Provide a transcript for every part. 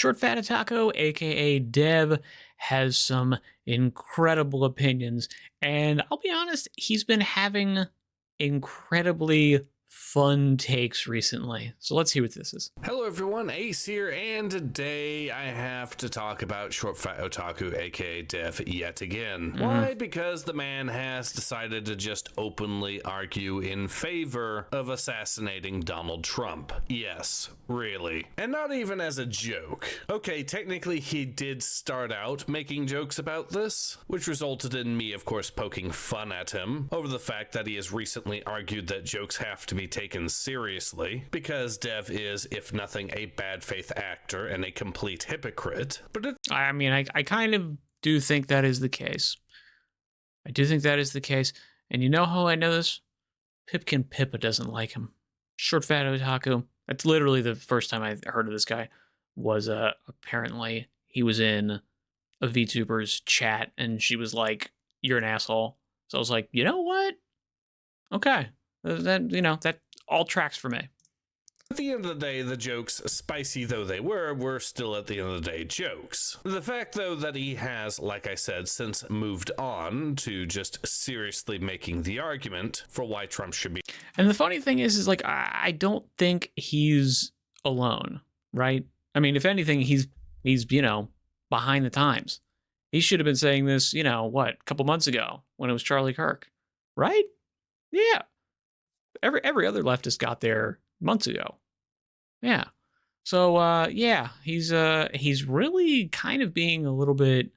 Short Fat Otaku, aka Dev, has some incredible opinions, and I'll be honest, he's been having incredibly fun takes recently. So let's see what this is. Hello everyone, Ace here, and today I have to talk about Short Fat Otaku, aka Dev, yet again. Why? Because the man has decided to just openly argue in favor of assassinating Donald Trump. Yes, really. And not even as a joke. Okay, technically he did start out making jokes about this, which resulted in me, of course, poking fun at him over the fact that he has recently argued that jokes have to be taken seriously, because Dev is, if nothing, a bad faith actor and a complete hypocrite. But I mean, I kind of do think that is the case. I do think that is the case. And you know how I know this? Pipkin Pippa doesn't like him. Short Fat Otaku. That's literally the first time I heard of this guy. Was apparently he was in a VTuber's chat and she was like, "You're an asshole." So I was like, you know what? Okay, that all tracks for me. at the end of the day, the jokes, spicy though they were still at the end of the day jokes. The fact though that he has, like I said, since moved on to just seriously making the argument for why Trump should be. And the funny thing is like, I don't think he's alone, right? I mean, if anything, he's behind the times. He should have been saying this, a couple months ago when it was Charlie Kirk, right? Yeah. Every other leftist got there months ago. Yeah. So yeah, he's really kind of being a little bit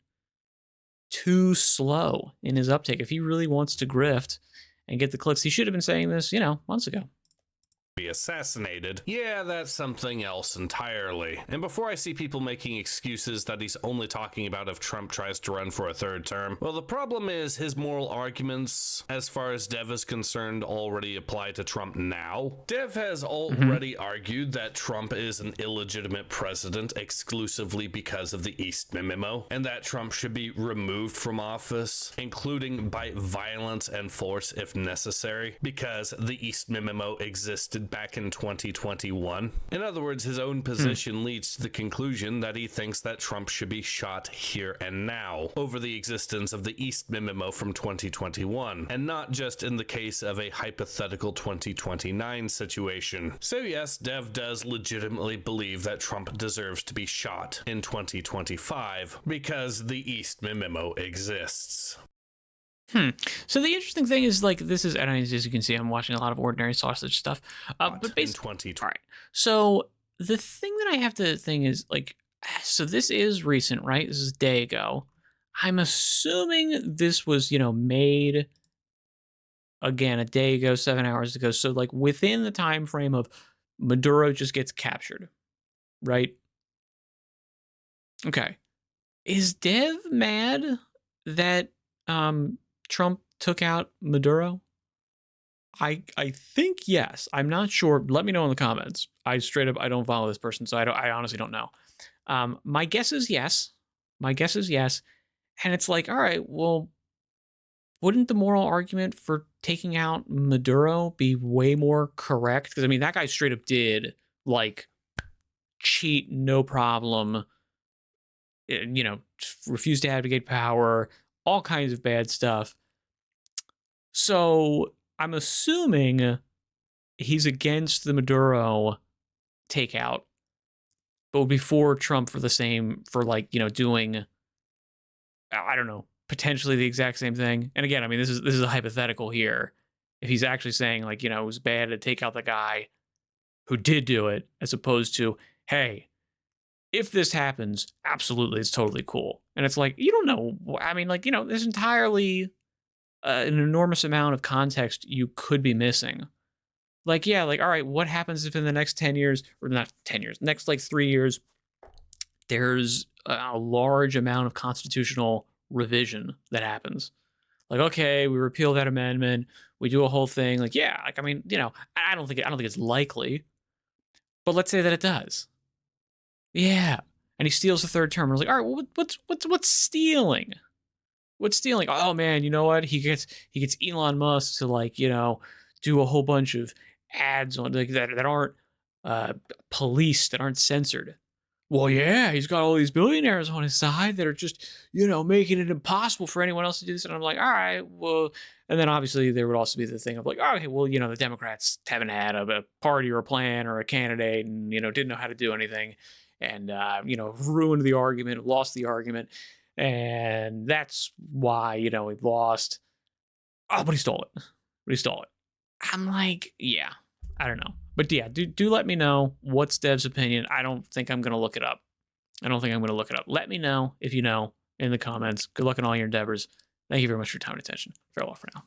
too slow in his uptake. If he really wants to grift and get the clicks, he should have been saying this, months ago. Be assassinated. Yeah, that's something else entirely. And before I see people making excuses that he's only talking about if Trump tries to run for a third term, well, the problem is his moral arguments, as far as Dev is concerned, already apply to Trump now. Dev has already argued that Trump is an illegitimate president exclusively because of the East Memo, and that Trump should be removed from office, including by violence and force if necessary, because the East Memo existed back in 2021. In other words, his own position leads to the conclusion that he thinks that Trump should be shot here and now over the existence of the East Memo from 2021, and not just in the case of a hypothetical 2029 situation. So yes, Dev does legitimately believe that Trump deserves to be shot in 2025 because the East Memo exists. So the interesting thing is, like, this is, and as you can see, I'm watching a lot of Ordinary Sausage stuff. But basically, all right. So the thing that I have to think is, like, so this is recent, right? This is a day ago. I'm assuming this was, made again a day ago, 7 hours ago. So like within the time frame of Maduro just gets captured, right? Okay. Is Dev mad that Trump took out Maduro? I think yes. I'm not sure. Let me know in the comments. I don't follow this person, so I honestly don't know. My guess is yes. And it's like, all right, well, wouldn't the moral argument for taking out Maduro be way more correct? Because I mean, that guy straight up did like cheat, no problem. Refused to advocate power, all kinds of bad stuff. So I'm assuming he's against the Maduro takeout, but before Trump for doing, I don't know, potentially the exact same thing. And again, I mean, this is a hypothetical here. If he's actually saying like, it was bad to take out the guy who did do it, as opposed to, hey, if this happens, absolutely, it's totally cool. And it's like, you don't know. I mean, like, there's entirely an enormous amount of context you could be missing. Like, yeah, like, all right, what happens if in the next 10 years, or not 10 years, next like 3 years, there's a large amount of constitutional revision that happens? Like, okay, we repeal that amendment, we do a whole thing. Like, yeah, like, I mean, I don't think it's likely, but let's say that it does. Yeah. And he steals the third term. I was like, all right, well, what's stealing? What's stealing? Oh man, you know what? He gets Elon Musk to like, do a whole bunch of ads on like that aren't policed, that aren't censored. well, yeah, he's got all these billionaires on his side that are just, making it impossible for anyone else to do this. And I'm like, all right, well, and then obviously there would also be the thing of like, oh, okay, well, the Democrats haven't had a party or a plan or a candidate and, didn't know how to do anything and, ruined the argument, lost the argument. And that's why, he lost. Oh, but he stole it. But he stole it. I'm like, yeah, I don't know. But yeah, do let me know what's Dev's opinion. I don't think I'm gonna look it up. I don't think I'm gonna look it up. Let me know if you know in the comments. Good luck in all your endeavors. Thank you very much for your time and attention. Farewell for now.